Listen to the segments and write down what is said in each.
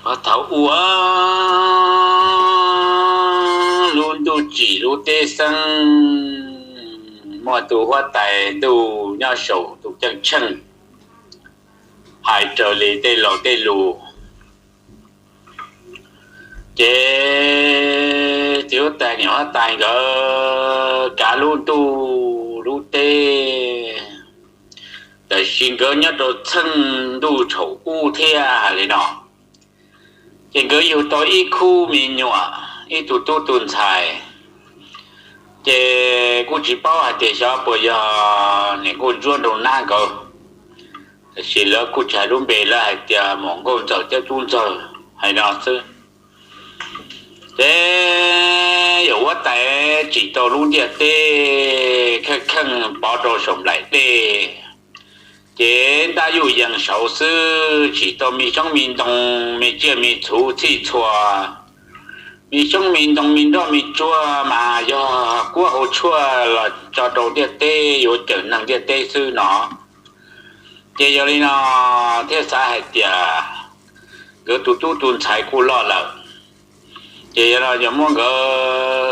họ thấu ua luôn tu chỉ luôn tê sang mọi tu hoa tài tu nhau sầu tu chân chân hai trở lại tê lò tê lù chế thiếu tài nhỏ tài gỡ cả luôn tu luôn tê để xin gỡ nhất đồ thân tu丑u thea này nọ trên gỡ yêu tối ít khu mình nhỏ ít tu tu tuần xài chế cô chỉ bảo là để cho bây giờ này cô chuyên đồ na cơ xin lỡ cô trả luôn về là để mong cô giờ cho tuần giờ hay nào chứ thế有我在几道路的的看包着什么来的，这大有人手是几道民众民动民见民出去错，民众民动民到民做嘛要过后错了，找到的的有可能的的是喏，这有哩喏，这啥还的，个都财过了。thì là giờ muốn cái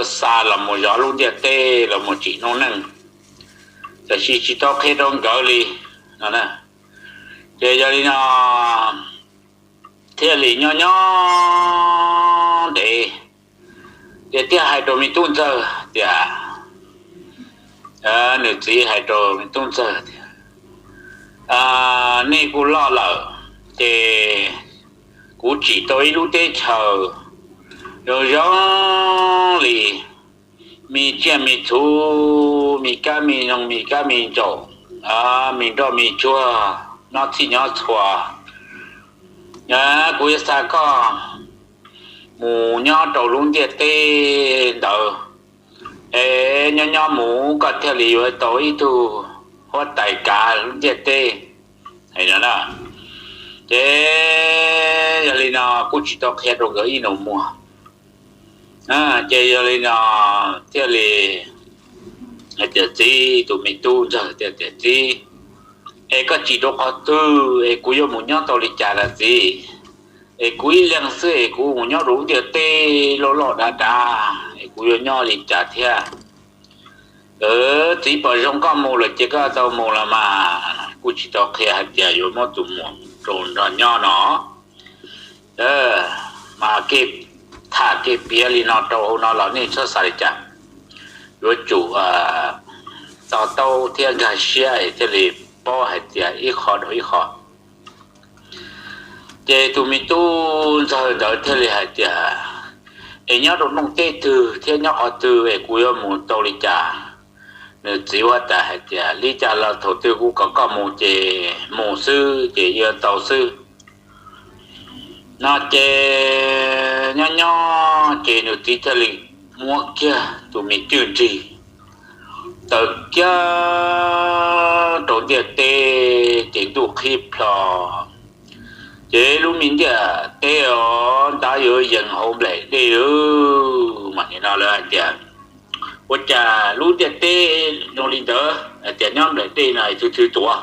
xa là một gió luôn địa tê là một chỉ nó nâng thì chỉ tao khi đông gỡ đi nó nè thì giờ đi nó thế là nhỏ để tiếc hai đồ mình tuôn giờ thì nửa chỉ hai đồ mình tuôn giờ nên cũng lo lợ thì cũng chỉ tới lúc tê chờ rồi giống lì mi chia mi thu mi cá mi nông mi cá mi trộn mi đo mi chua nó chỉ nhỏ chua cuối sa có mù nhỏ trâu luôn tiệt tê đỡ nhỏ mù có theo lý với tối tu hóa tài cả luôn tiệt tê hay nữa nè thế giờ lì nó cũng chỉ tao khét rồi gửi nó mua chơi rồi nó thế là tiệt gì tụi mình tu giờ tiệt gì có chỉ đâu có tư cuối một nhóm tao đi trả là gì cuối lần xưa cuối một nhóm đủ tiệt tê lỗ đa cuối nhóm đi trả theo chỉ bảo trong con mồ là chỉ có tao mồ là mà cuối chỉ tao khi hạt giờ vô một tụi mồ trộn ra nhỏ nó mà kịp thả cái bia li nó trâu nó là nên cho xài chả rồi chủ tàu tàu thiên gà xe thì li bao hết tiền ít khó để tụi mình tu giờ đợi thì li hết tiền ấy nhớ đồ nông tê từ thiên nhớ ở từ ấy cuối một tàu li chả nếu chỉ hoa ta hết tiền li chả là thổ tiêu cũng có một chế một sư chế giờ tàu sư nó chế nhỏ chế nửa tí thế li mua kia tụi mình chưa gì từ kia đồ địa tê tiền tụ khiếp lo chế lúc mình giờ tê ở đã ở dần hôm lại tê ở mà như nào là tiền của cha lúc địa tê nó đi đỡ tiền nhóm lại tê này thứ tuổi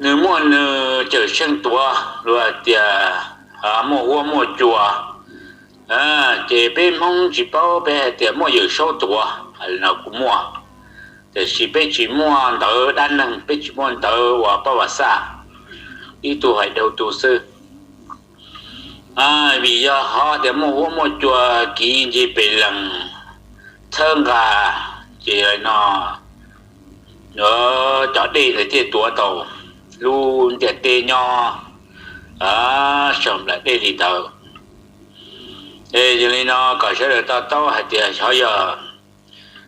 nếu muốn trở sinh tuổi rồi thì mua chùa chỉ bên mong chỉ bao bé thì mua nhiều số tuổi hay nào cũng mua thì chỉ mua đỡ đan năng chỉ mua đỡ và bao xa ít tu hay đầu tu sư vì giờ họ thì mua chùa kỹ chỉ bị lần thơm gà chỉ là nó cho đi thì tuổi đầu luôn để tê nho xong lại tê thì tờ để cho nên nó có sẽ được tao hay tiền sao giờ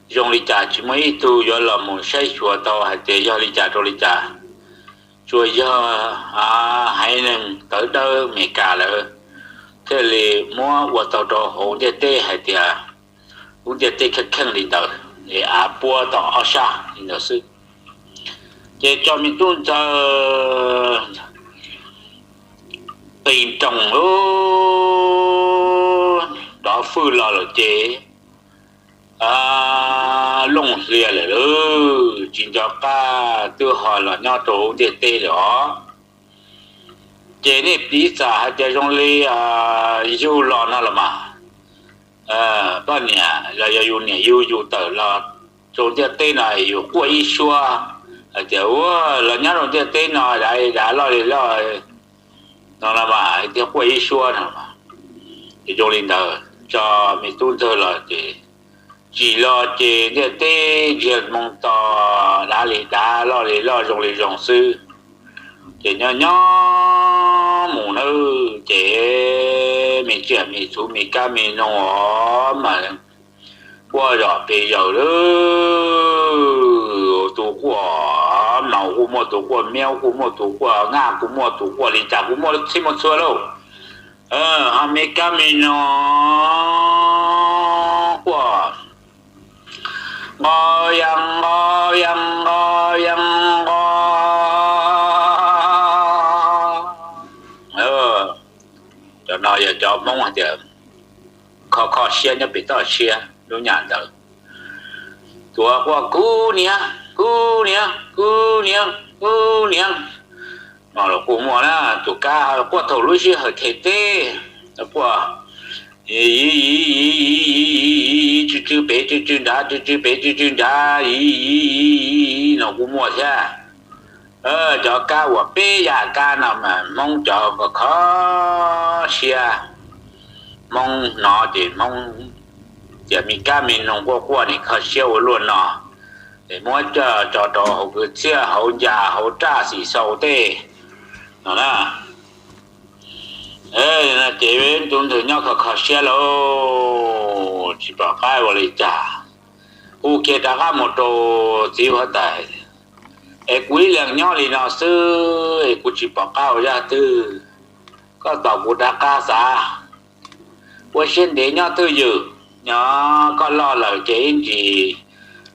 dùng lý trả chỉ mấy tu giờ là một sai chùa tao hay tiền do lý trả cho lý trả chùa giờ hay nên tới đâu mẹ cả rồi thế thì mua của tao cho hộ để tê hay tiền cũng để tê khăn khăn lý tờ để bua tao ở xa thì nó sư để cho mình tuân cho tình trọng đó phư là chế lông lìa là chỉ cho ta tư họ là nhau trổ để tê đó chế này bí giả hay chế trong lý yêu lo nó là mà bao nhiêu là yêu nhiều yêu tờ là trong cái tên này yêu quay xua kiểu là nhớ trong cái tên này đã lo đi lo nó là mà cái quay xua nào mà thì trong linh đời cho mình tuân theo là chỉ lo chế cái tên diệt mong tò đã lo đi lo trong lý trong sư thì nhỏ mù nữ chế mình chuyện mình chú mình cá mình nó mà qua rồi bây giờ đó tụ qua màu cũng mua tụ qua mèo cũng mua tụ qua ngà cũng mua tụ qua lì chả cũng mua thêm một số đâu ham mình cá mình nó qua ngồi yang cho nó giờ cho mong là giờ khó xe nhá bị tao xe lúc nhàn rồi tua qua cú nia mà là cú mua na tụ cá qua thầu lúa xe hơi thế thế nó qua chú bé chú đá nó cú mua xe cho cá và bé già cá nào mà mong cho có khó xe mong nó thì mong giờ mình cá mình nông qua thì khó xe luôn nó để mỗi cho đồ hậu cái xe hậu già hậu cha xì sầu tê nó nè là chế biến chúng tôi nhau khó xe lô chỉ bảo cái vào lấy trả ok đã có một đồ tiêu hết tại quý lượng nhau thì nó sư cũng chỉ bảo cao ra từ có tàu của đá cá xa qua xin để nhau tư dự nhỏ có lo lời chế gì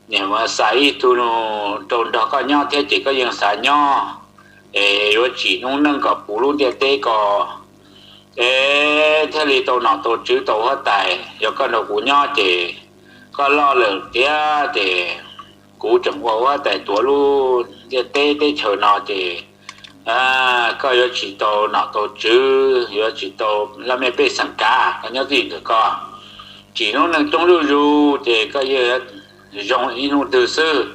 nếu mà xài tu nó trộn đó có nhau thế chỉ có những xài nhau rồi chỉ nông nâng có phụ luôn địa tế có thế thì tàu nào tàu chữ tàu hết tài rồi có đầu của nhau thì có lo lời tía thì cú chẳng qua tại tuổi luôn địa tế chờ nào thì có yếu chỉ tàu nào tàu chữ yếu chỉ tàu là mấy bé sản cá có nhớ gì được con chỉ nó nâng trong lưu ru thì có yếu dùng inu từ sư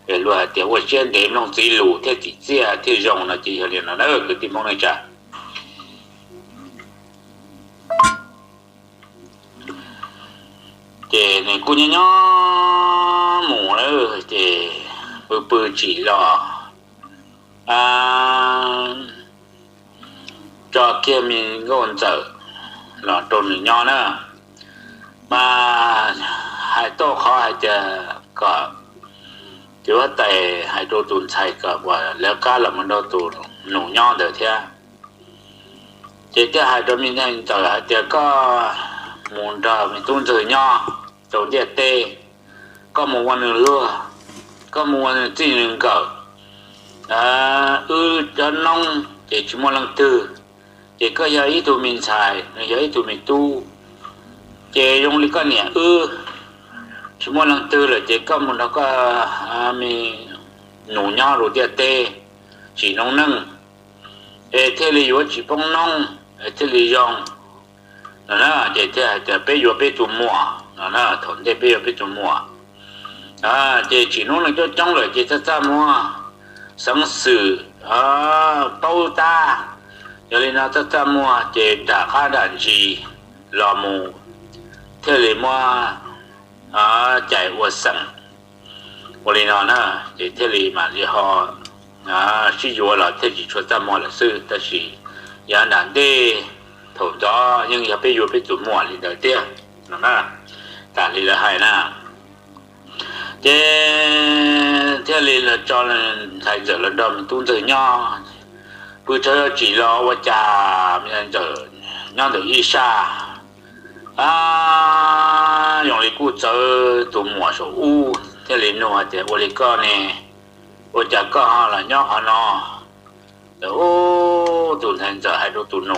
để loại tiểu vật trên để nông gì lù theo chỉ chia thì dùng là chỉ liền là nó cứ tìm mong này chả thì này cô nhớ mù nữa thì bự chỉ lo cho kia mình gọn dở là trồn nhỏ nữa mà hai tô khó hai chờ có thìว่าแต่hai tô tuần xài cả vàแล้วcá là một đôi tuần nụ nhỏ được thế chỉ cái hai tô mình thành giờ hai giờ có muốn ra mình tuần giờ nhỏ đầu tiên tê có mộtวันนึงlúa có mộtวันนึงตีนึงcỡ cho nông thì chỉ một lần từ thì có giờ ít tụi mình xài giờ ít tụi mình tu thì dùng lý con nhỉ chỉ một lần từ là chỉ có một nó có mình nụ nhau rồi thì tê chỉ nông nâng thế là yếu chỉ bông nông thế là dùng nó thì thế là bây giờ bây tụi mua nó thốn thế bây giờ bây tụi mua thì chỉ nông là cho trong rồi thì ta mua sống sự bao ta cho nên nó ta mua thì đã khá đàn gì lò mù thế là mua chạy qua sân cho nên nó thì thế là mà thì họ sử dụng là thế chỉ cho ta mua là sư ta chỉ nhà đàn đê thổ đó nhưng giờ bây giờ bây tụi mua thì đầu tiên nó cả thì là hay nè thế là cho nên thầy giờ là đầm tuôn từ nhau cứ cho chỉ lo qua trà bây giờ nhau được ít xa dùng lấy cú cho tụi mùa số u thế là nó thì vô lấy con nè vô trà con họ là nhau họ nó tụi thằng giờ hay tụi nó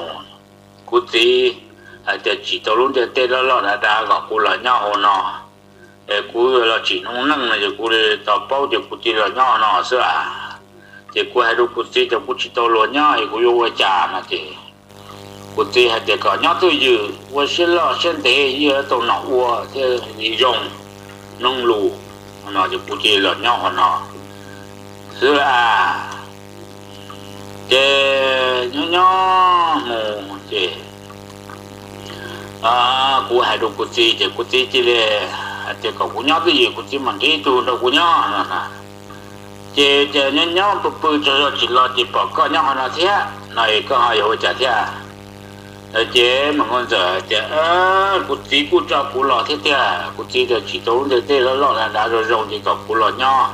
cú tí hay chỉ tụi luôn thì tê lo là đã gặp cú là nhau họ nó cú là chỉ nông nâng này cú để tao bao giờ cú chỉ là nhỏ nó sữa chỉ của hai đứa cụ chỉ cho cụ chỉ tàu luôn nhá thì cụ yêu trả mà thì cụ chỉ hay để có nhá tôi dự tôi xin lo xin thế như tàu nọ uo thì đi dùng nông lù nó chỉ cụ chỉ là nhau họ nó xưa à chế nhỏ mù chế cụ hai đứa cụ chỉ là để có cụ nhá cái gì cụ chỉ mang cái tu đâu cụ nhá nè chế nhỏ bự cho chỉ lo chỉ bỏ có nhỏ nó thế này có hay hồi trả thế chế mà con giờ chế cụ chỉ cụ cho cụ lo thế cụ chỉ là chỉ tốn thế lo là đã rồi thì có cụ lo nhỏ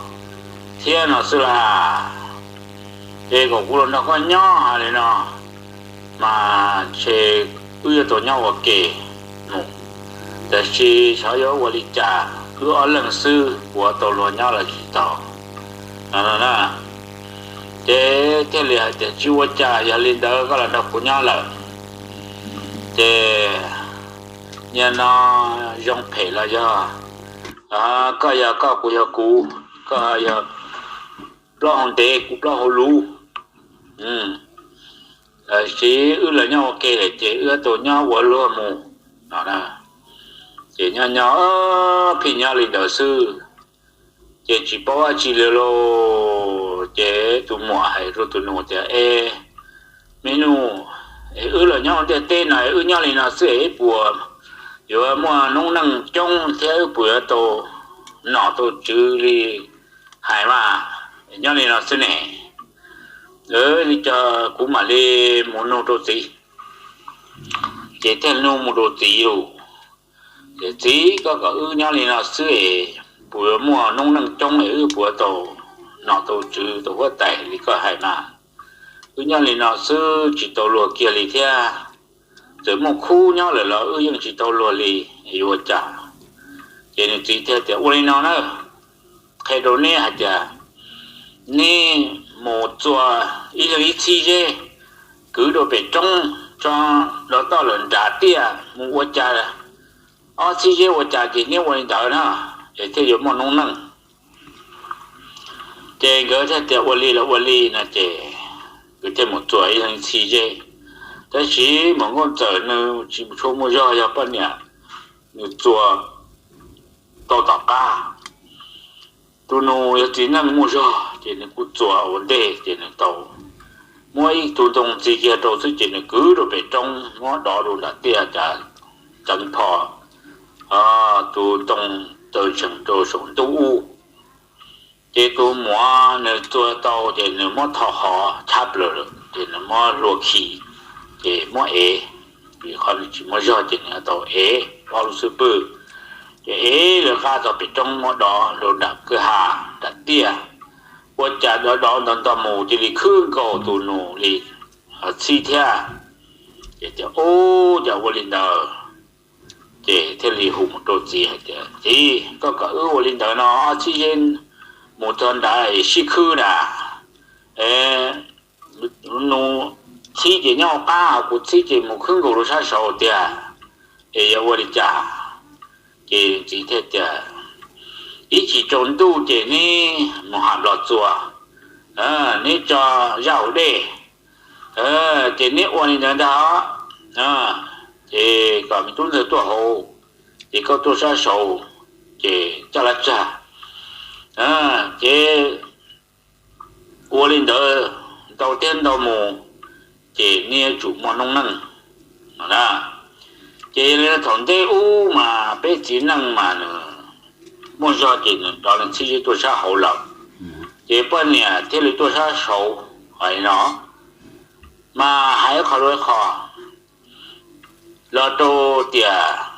thế nó xưa là chế có cụ lo nó có nhỏ này nó mà chế cứ tổ nhau ở kềแต่ชีชาวโยวลิจาคือเอาเรื่องซื้อหัวตัวล้วนย่อละจีต่อนั่นนะเจ้เจ้าเลี้ยเจ้าชีวจ่าอย่าลินเดอร์ก็ละดอกกุญย่อละเจ้เนี่ยน้อยงเพลละย่อก็อย่าก็กูอย่ากูก็อย่าปล้องเด็กกูปล้องหูชีละย่อโอเคเลยเจ้ตัวย่อหัวล้วนมูนั่นนะchế nhỏ phi nhỏ lịch đầu sư chế chỉ bảo chỉ lô chế tụ mùa hay rồi tụ nụ chế menu là nhỏ chế tên này nhỏ lịch nào sư bùa rồi mua nông năng trong thế bùa tổ nọ tổ chữ đi hải mà nhỏ lịch nào sư này đi cho cũng mà đi muốn nô đồ gì chế tên nô một đồ gì rồi chỉ có nhau này là xưa bữa mùa nông năng trong bữa tổ nọ tổ trừ tổ vớt tài thì có hay mà nhau này là xưa chỉ tổ lúa kia thì theo rồi một khu nhau là nhưng chỉ tổ lúa thì yêu trả cho nên chỉ theo theo ôi nó nữa thay đổi nè hả chả nè một chùa ý chi chứ cứ đồ về trong cho nó to lớn trả tiền mua trả chỉ chế我家今年我到呢，这有么弄能？这个在这我里那这这么做一项起chế，但是某个做呢，只不出么要半年，你做到大家，都弄要只能么要，只能不做问题，只能到。mỗi tu đồng chỉ kia đầu sự chỉ能cứ rồi về trong ngõ đó rồi là tia trả chẳng thọ tu đồng từ trường đồ sống tu u chế tu mua nơi tua tàu chế nơi mua thọ họ chắp rồi chế nơi mua ruột khí chế mua vì họ chỉ mua do chế nơi tàu bao lúc sư bự chế là khá tàu bị trong mua đó rồi đặt cửa hàng đặt tia我家的老人到某这里去高度努力七天也叫叫我领导这这里红都知系的这个我领导呢之前冇专大市区啦努七节鸟家我七节冇去过路上少的要我的家这这的一起中度这呢，莫合落做，你做绕的，这呢我呢人家这个民众是多好，这个多少手，这加了加，这我领导到天到木，这呢主莫弄能，这呢团队屋嘛，被职能嘛呢。mua do thì đó là chi tôi sẽ hậu lộc thì bên này thế là tôi sẽ sầu phải nó mà hãy khó đối khó là tôi tiền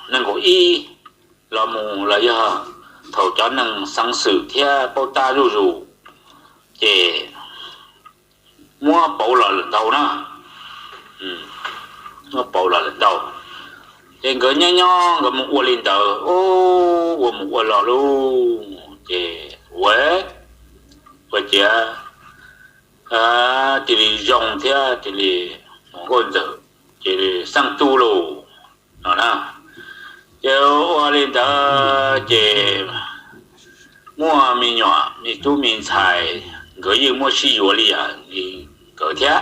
năng của y là mù là do thầu cho năng sáng sự theo bao ta rủ rủ thì mua bảo là lần đầu đó mua bảo là lần đầu thì người nhỏ người một linh đầu người một lò luôn thì quế chia thì dùng theo thì một con giờ thì sang tu luôn đó nè chứ linh đầu thì mua mi nhỏ mi tu mi xài gửi như mua xí dùa li à thì cỡ thế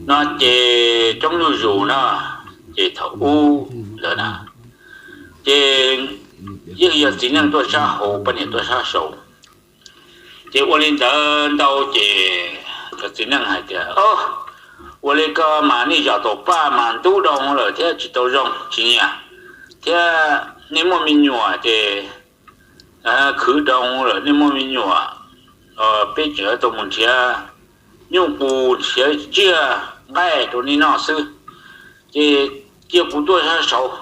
nó chế trong lưu dù nó chế thấu u rồi nè chế giờ giờ chỉ năng tôi sa hồ bên này tôi sa sầu chế我领导到chế cái chỉ năng hay thế我那个嘛你叫到8万多đồng了thế chỉ到rong chỉ nha thế nếu mà mình nhỏ thì khử đồng rồi nếu mà mình nhỏ bây giờ tôi muốn chia nhưng cụ chia chia ngay tôi đi nó sư thì chia cụ tôi ra sầu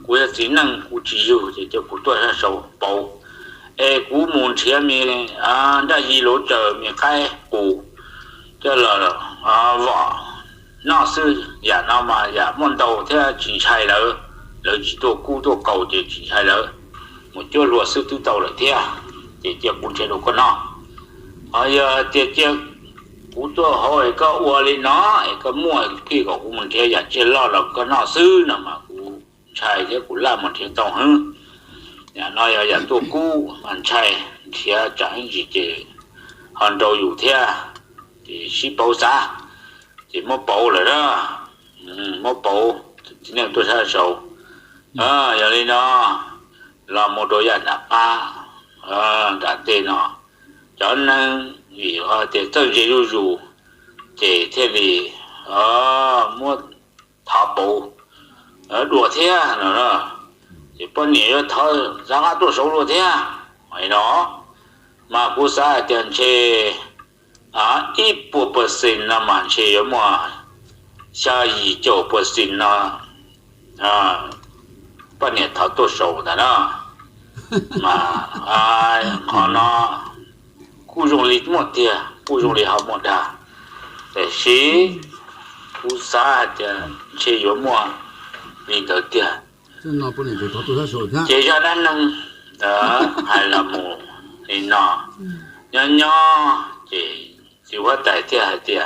cụ chỉ năng cụ chỉ yêu thì chia cụ tôi ra sầu bảo cụ muốn chia mình đã gì lỗ chờ mình khai cụ cho là vợ nó sư giả nó mà giả môn đầu thế chỉ sai lỡ lỡ chỉ tôi cụ tôi cầu thì chỉ sai lỡ một chỗ luật sư tu tàu là thế thì chia cụ chia đồ con nó giờ chia cụ tôi hỏi có uo lên nó có mua khi có cụ mình thế giả chia lo là có nó sư nào mà cụ sai thế cụ làm một thiên tàu hơn nhà nói giả tôi cụ mình sai thì chẳng gì thì hoàn đầuอยู่thế thì ship bảo giá thì mua bảo rồi đó mua bảo chỉ nên tôi sai sầu giờ lên nó là một đôi giặt là đã tên nó cho nên vì họ để tự chế lưu dù để thế thì mua thảo bộ đùa thế nữa thì bao nhiêu thảo giá cả tôi số đùa thế vậy đó mà cũng sao tiền chế ít bộ percent là mà chế mà xa gì chỗ percent là bao nhiêu thảo tôi số đó mà họ nó cú dùng lý một tia cú dùng lý học một đà để xí cú sa thì chế yếu mua lý đầu tia chế cho nên đó hay là mù lý nọ nhỏ nhỏ chỉ có tại tia hay tia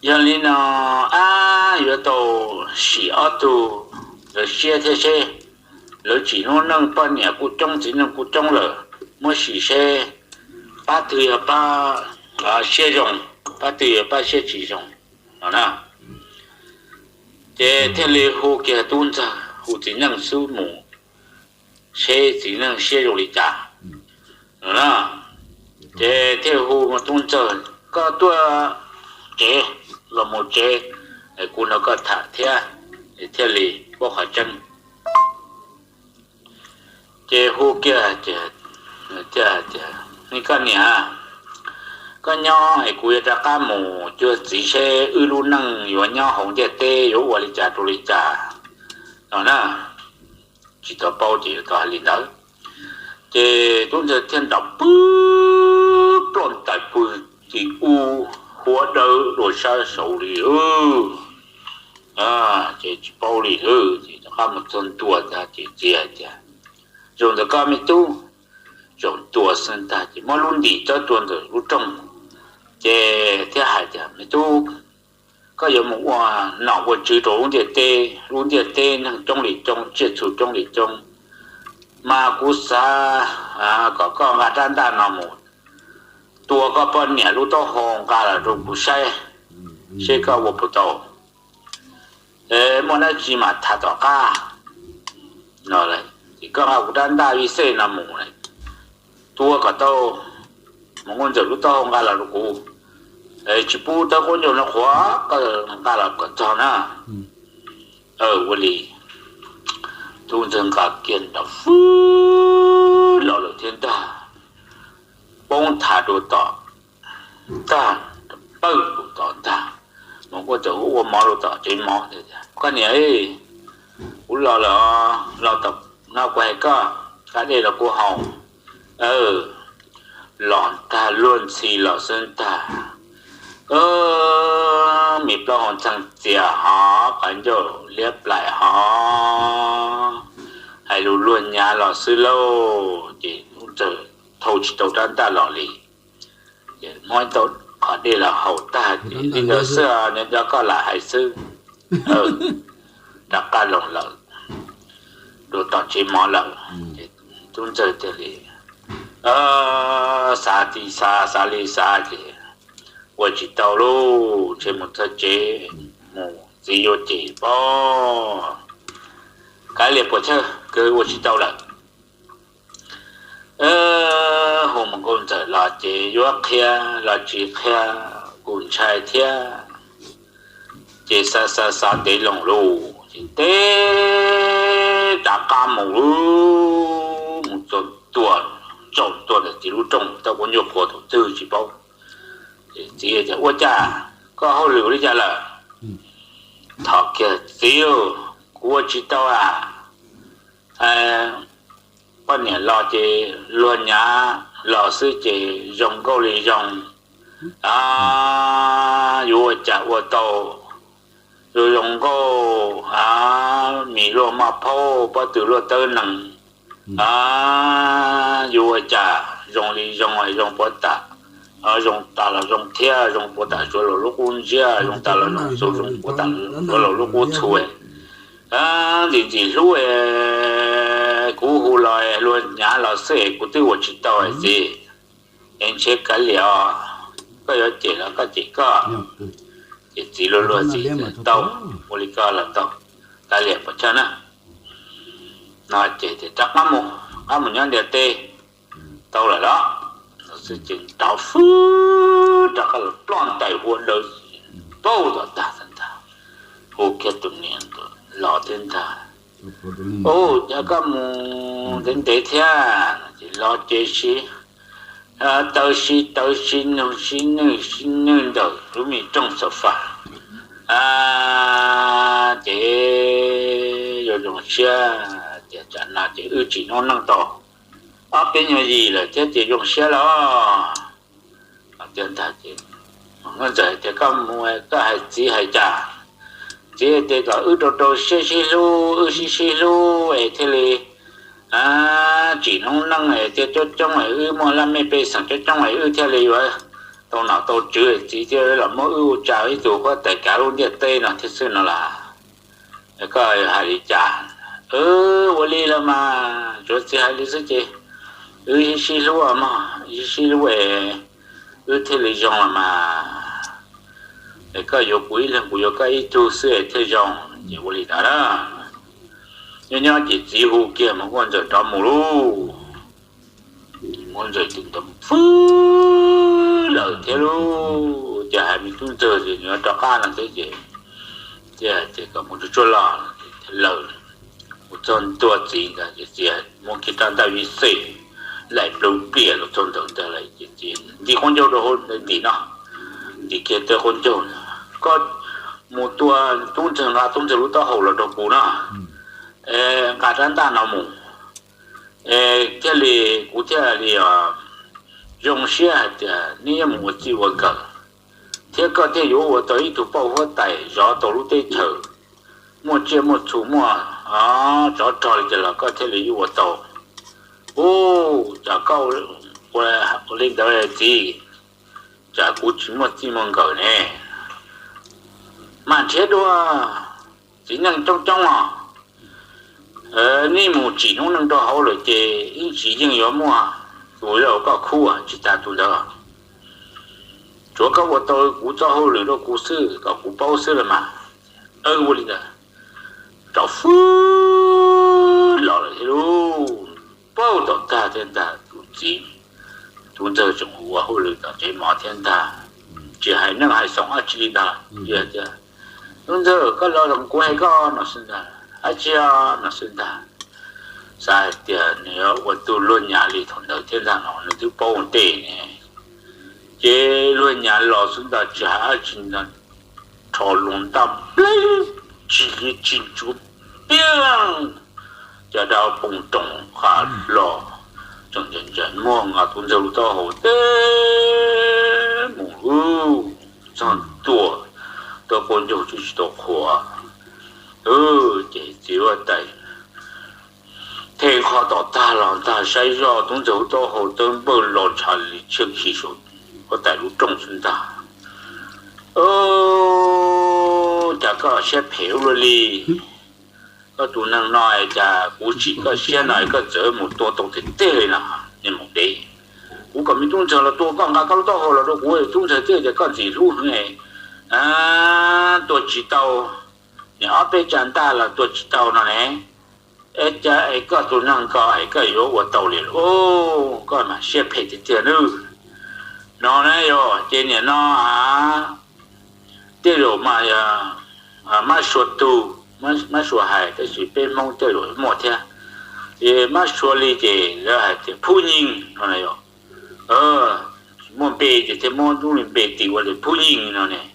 giờ lý nọ yếu tố xí ở tu rồi xe thế xe rồi chỉ nó nâng bao nhiêu cú trong chỉ nâng cú trong rồi mới xí xe ba tuổi ba xe rồng ba tuổi ba xe chỉ rồng đó nè thế thế là hồ kia tuôn ra hồ chỉ năng số mù xe chỉ năng xe rồng đi trả đó nè thế thế hồ mà tuôn ra có tua chế là một chế cú nó có thả thế thế là có khả chân chế hồ kia chếนี่ก็เนี่ยก็ย่อไอ้กูจะก้าหมูเจอสีเชรู้นั่งอยู่ย่อหงเจเตอยู่วริจาตุริจาตอนนั้นจิตเป้าจิตตัวลินเดอเจตุ้งจะเทียนดอกปื้อปล้นแต่ปื้อจีอูหัวเดือโดยใช้手里เจจิเป้า里จิตก้ามันจนตัวจะเจเจ用的ก้าไม่ตู้dùng tua sinh ta chỉ muốn luôn đi cho tuần rồi lúc trong chế thế hai giờ mới tu có有một quả nọ một chữ đồ luôn địa tê năng trong lì trong chế chủ trong lì trong mà cú sa có con gà tan ta nọ một tua có bên nhà lúc đó hòn cả là rồi cú say sẽ có một bộ tàu mà nó chỉ mà thà tao cả nó lại chỉ có gà tan ta vì say nọ một này tua cả tao một con giờ lúc tao ngã là lúc cũ chỉ bu tao con giờ nó khóa cái ngã là cái tao na vô lý tu chân cả kiến đã phứ lọ lọ thiên ta bông thả đồ tỏ ta bơ đồ tỏ ta một con giờ uống máu đồ tỏ trên máu thế cái này lọ tập nó quay cái này là cô hồng lọn ta luôn xì lọ sơn ta mịp lo hòn chẳng chìa họ cảnh cho liếp lại họ hay luôn luôn nhà lọ sư lâu chỉ giờ thâu chỉ tàu đan ta lọ lì mỗi tàu ở đây là hậu ta đi nhớ xưa nên cho có là hải sư đã ca lòng lợn đồ tỏ chỉ mò lợn chúng giờ thì xa thì xa đi xa thì我知道喽，这么特别，只有这包，改了不错，哥我知道了。我们公司老姐约开，老姐开，公差天，这啥得弄喽，这大家忙喽，做多的记录中，到我有活动就去包。chỉ là ô cha có hậu lưu đi cha là thọ kia xíu của chị tao quan niệm lo chị luôn nhá lo sư chị dùng câu lý dùng ô cha ô tao rồi dùng câu mì lô mà phô bắt từ lô tơ nằng ô cha dùng lý dùng hay dùng bắt ta dùng ta là dùng thia dùng bố ta cho lúc uống chia dùng ta là dùng bố ta cho lúc uống chuối thì lúc cú hù lại luôn nhà là sẽ cú tôi chỉ tao là gì em chế cái liệu có yếu chỉ là có chỉ có chỉ luôn gì tao mua đi coi là tao cái liệu phải chăng á nói chỉ thì chắc lắm một nhân địa tê tao là đó sự情到处这个乱带货的包的大人他，我看多年的老天他，这个么人得天，老这些都是弄的，如米种手法这有种些这那这只能弄到。bên nhà gì là thế thì dùng xe đó tiền thật thì nó giờ thì có mua có hay chỉ hay trả chỉ thì có đồ xí lu ấy thế là chỉ nông năng này thì cho trong này mua làm mấy bê sản cho trong này thế là vậy tàu nào tàu chữ chỉ là mỗi trả ấy tụ có tất cả luôn địa tây nó thật sự nó là có hay trả我来了嘛就是还是自己xí lúa mà xí lúa thế là dùng mà cái yếu quý là quý yếu cái tu sửa thế dùng nhiều quý đó nhưng chỉ hú kia mà quan trọng đó mù lu quan trọng tình tâm phứ lợi thế lu chả hay mình tuân giờ thì nó cho ca là thế gì thì có một chỗ lò lợi một chân tua gì là gì một cái tan đại vi sĩ lại đầu tiên là trong tưởng tượng lại chỉ con dâu đồ hôn thì nó thì kia tới con dâu có một tua tung trường lúc đó hậu là đồ cũ nó cả đàn ta nào mù cái này cụ thể là dùng xe thì nếu một chỉ một cái thế có thể yếu ở tới tụ bảo hộ tài gió tổ lúc tây thở một chiếc một chủ mua gió trời thì là có thể là yếu ở tàu chả câu lên đó là gì chả cú chỉ một chỉ mong cầu nè mà chết đua chỉ năng trong ni một chỉ nó năng đó hậu rồi thì chỉ riêng yếu mua rồi đâu có khu chỉ ta tụ đó chỗ có một tôi cú cho hậu rồi đó cú sư có cú bao sư rồi mà vô đi đó cháu phứ lọ là thế luôn bao đầu ta thiên ta tụ chỉ tụ giờ trong hùa hậu rồi đó chế mỏ thiên ta chỉ hay năng hay sống ở chỉ ta giờ chứ tụ giờ có lo làm quay có nó sinh ra nó sinh ra sai tiền nếu quân tu luôn nhà li thằng đầu thiên gia nó thứ bao tệ này chế luôn nhà lò sinh ra trả chính là thọ lùng tâm lấy chỉ chú biếng cho đào bùng trồng khá lò trong chân mua ngà tuần dầu to hồ tê mù trong tua tôi con dầu chỉ to khóa chỉ ở đây thế khó đó ta làm ta sai do tuần dầu to hồ tôm bơ lò chả lý trước khi số có tại lúc trong chúng ta chả có xe phèo rồi đi có tụ năng nói chả cũng chỉ có xe này có chở một tô thì tê nào nhưng một đấy cú còn mình trung chờ là tua con cá cá to hồ là đồ cú trung chờ thế thì con gì luôn này tua chỉ tàu nhỏ bé chán ta là tua chỉ tàu nó này ấy cha ấy có tụi năng có ấy có yếu của tàu liền ô con mà xếp hết thì tiền nữa nó này rồi trên này nó tiêu mà mà sửa tu mà sửa hại cái gì bên mong tiêu rồi một thế thì mà sửa lý thì là thì phu nhân nó này rồi muốn bê thì thế muốn tu luyện bê thì gọi là phu nhân nó này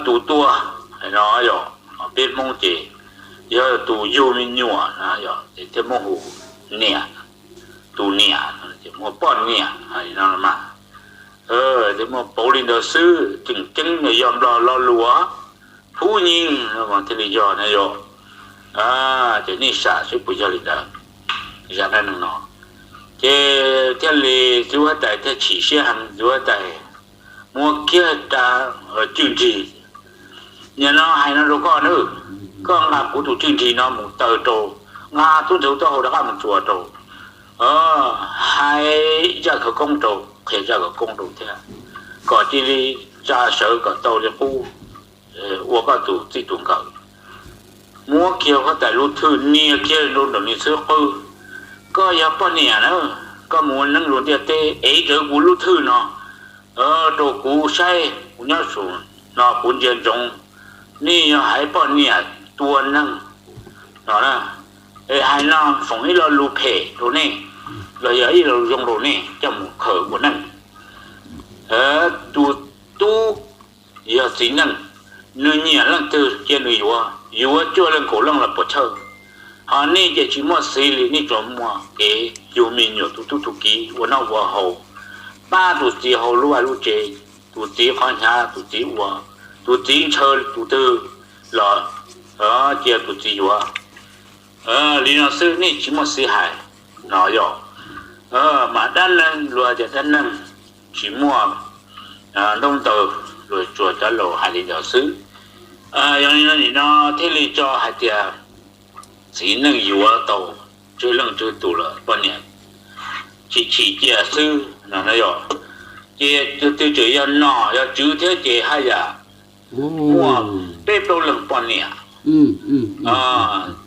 tu tua nó rồi bên mong thì giờ tu yêu mình nhua rồi thì thế mong hồ nè tu nè thì muốn bọn nè nó mà thì một bộ linh đạo sư chừng chừng người yom lo lúa phú nhiên mà thế lý do này rồi thì ní xã sẽ bây giờ linh đạo ra đây nó cái thế lý chúa tại thế chỉ sẽ hàng chúa tại mua kia ta ở chương trình nhà nó hay nó đâu có nữa con là của tụ chương trình nó một tờ đồ nga tuân thủ tao đã làm một chùa đồ hai giờ khởi công đồ thì ra cái công đồ thế có chỉ đi ra sở có tàu để khu我个组这种搞我叫他在路途你叫路的你是好ก็要半年了ก็muốn能路的的哎这个路途呢都古晒我要说那本间中你要还半年多能đó là hai năm phòng ấy là lù phê đồ này rồi giờ ấy là dùng đồ này trong một khởi của năng tu giờ chính năng nơi nhà lăng từ trên người vua cho lên cổ lăng là bớt thơ họ này chỉ mua xí li này chọn mua cái dù mình nhiều tu kỹ của nó vua hậu ba tu chỉ hậu lúa lúa chế tu chỉ khoan nhà tu chỉ vua tu chỉ chơi tu tư là chia tu chỉ vua lý nó sư này chỉ một sĩ hại nó rồi mà đan năng lúa thì đan năng chỉ mua đông tờ rồi chùa trả lộ hai lý giáo sư cho nên nó thế lý cho hai tia chỉ năng yếu tàu chơi lăng chơi tù là bao nhiêu chỉ chia sư nó rồi chia tiêu chỉ要nọ要chữ thế chỉ hay à mua bếp đâu lần bao nhiêu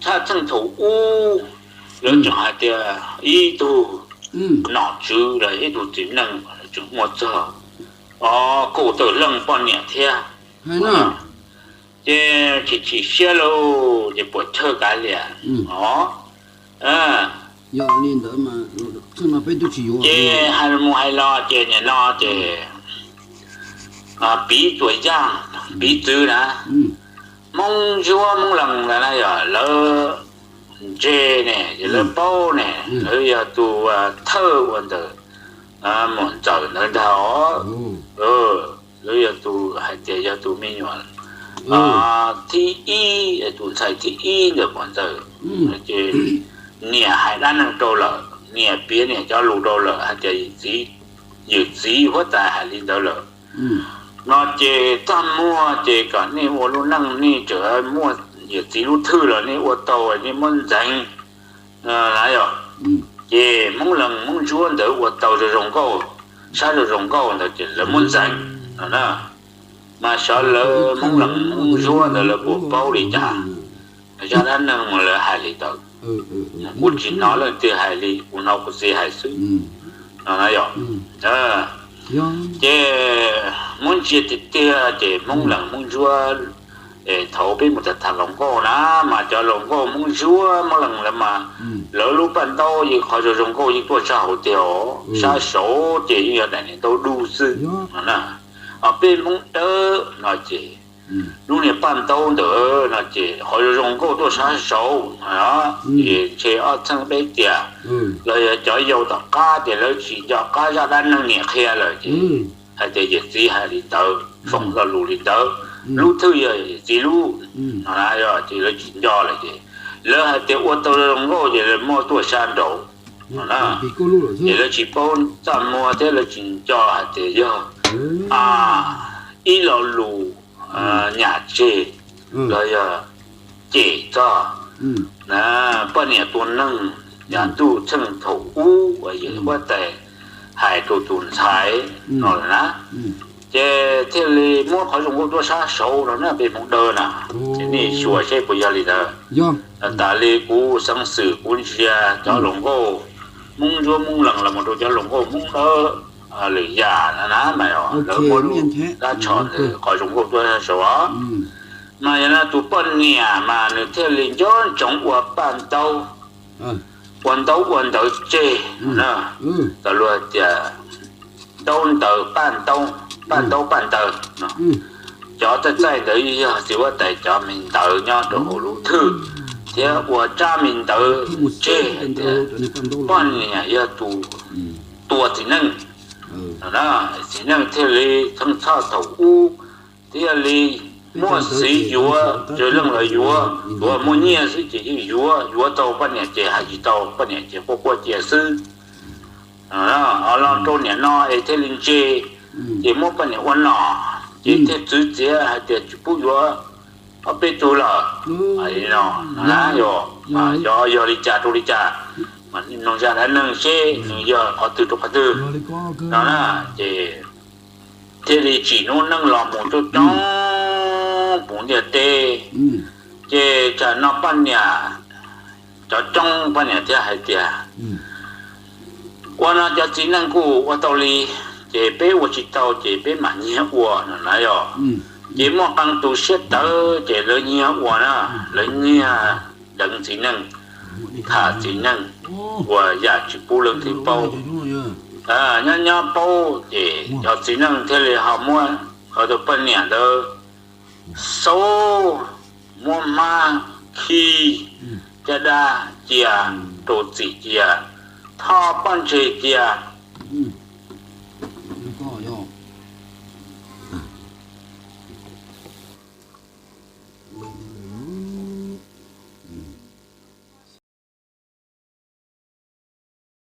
他正头人仲係啲依度攞住嚟依度點能做我做高度兩半年添係啦即係寫咯就不錯解了要練得嘛趁那邊都去用即係冇係咯即係咯即比tuổi giang比字啦mong chúa mong lần là này ở lỡ chê này lỡ bao này lỡ giờ tụ thơ vấn đề một giờ nữa đó lỡ giờ tụ hay để giờ tụ mình nhọn thi y tụ sai thi y được vấn đề chê nè hay đang đâu lỡ nè biết nè cho lù đâu lỡ hay để gì hết tại hay đi đâu lỡ nó chỉ tam mua chỉ cả này ô lô năng này chờ mua giờ chỉ lú thư rồi này ô tàu này muốn dành lại rồi chỉ muốn lần muốn chúa đỡ ô tàu rồi rồng câu sao rồi rồng câu là chỉ là muốn dành đó mà sao lỡ muốn lần muốn chúa đỡ là bộ bao đi trả cho nên là một là hai lý tàu muốn chỉ nói là từ hai lý của nó có gì hai sự nó rồi chứ muốn chia thì tia thì muốn lần muốn chúa thấu bên một thằng lồng cô đó mà cho lồng cô muốn chúa một lần là mà lỡ lúc ban đầu thì khỏi cho lồng cô thì tôi sao hậu tiểu sao số thì như này thì tôi đủ sự nè ở bên muốn đỡ nói chỉ lúc này ban đầu đỡ nói chỉ khỏi cho lồng cô tôi sao số đó thì chỉ ở trong bên tiệt rồi cho dầu tất cả thì lấy chỉ cho cả gia đình năng nhẹ kia rồi chứ hay để dịch gì hay đi tới phòng là lù đi tới lù thứ gì chỉ lù nó rồi chỉ lấy chỉ cho là gì lỡ hay để ô tô đồng ngô thì là mua tua san đổ nó thì là chỉ bốn trăm mua thế là chỉ cho hay để cho ít là lù nhà chế rồi chế cho nè bao nhiêu tuần năng nhà tu chân thổ u và gì quá tệ hải tụ tụn trái nó là chế thế li mua khỏi dùng của tôi sa sầu nó là bị mong đơ nè thế này chùa chế bây giờ là ta li cú sang sử cú chia cho lồng cô mong chúa mong lần là một đôi cho lồng cô mong đơ lười già là ná mày rồi lỡ mua luôn ta chọn khỏi dùng của tôi sầu á mà là tụ bận nhà mà nếu thế li cho trong của bàn tàu quan tàu chế nè ta luôn chả đông tàu ban tàu cho ta在的就我带着民道nhau đồ lũ thư thế của cha mình tự chế quan nhà ya tu chỉ năng đó chỉ năng thế li thằng cha tàu u thế li mua sĩ vua rồi lăng là vua mua nhia sĩ chỉ vua tàu ban nhà chế hay gì tàu ban nhà chế qua chế sư đó ở lòng trôn nhà nó ấy thế linh chế chỉ mua ban nhà quan nọ chỉ thế chữ chế hay thế chữ bút vua ở bên chỗ là ấy nó là do đi cha mà nông gia đã nâng chế giờ có từ trong từ đó là chỉ thế thì chỉ nó nâng lòng một chút trong bốn giờ tê chế cho nó ban nhà cho trong ban nhà thế hay thế quan cho chính năng của quan tàu li chế bé của chị tàu chế bé mà nhớ của nó nói rồi chế mua bằng tu xét tớ chế lấy nhớ của nó lấy nhớ đấng chính năng thả chính năng của giả chỉ bu lưng thì bao nhớ bao chế cho chính năng thế là họ mua họ được phân nhẹ đó số mua ma khi cho đa chia đồ chỉ chia thọ ban chế chia